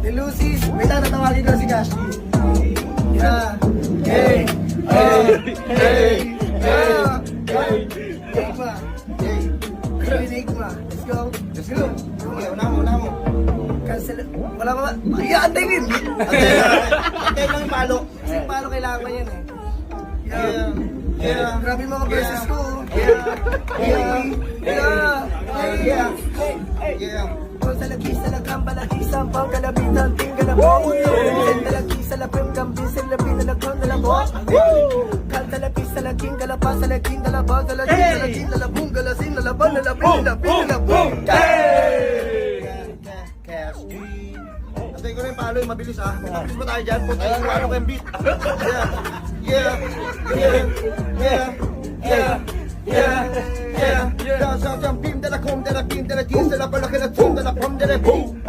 The Lucy's. Wait lang, natawagin ko si Gashi. Yeah. Hey. Hey. Hey. Yeah. Enigma. Hey. Enigma. Let's go. Let's go. Okay, una mo. Cancel. Wala pa ba? Antay din. Antay lang yung palo. Kasi yung palo kailangan mo yan eh. Yeah. Grabe mga verses ko. Yeah. Kung sa lagi sa lagang balagisang pang kalabitan tinggal na po. Sen talagi sa lapim gambin sen lapin na lagong na labo. Kal talapis sa laging kalapas sa laging dalabang sa laging dalabong galasin na laban na lapin na labong. Cash. Antay ko na yung palo yung mabilis ah. Tapos pa tayo dyan. Punta yung palo ko yung beat. Yeah. Bim de la com de la bim de la gis de la bala que la tum de la pom de la boom.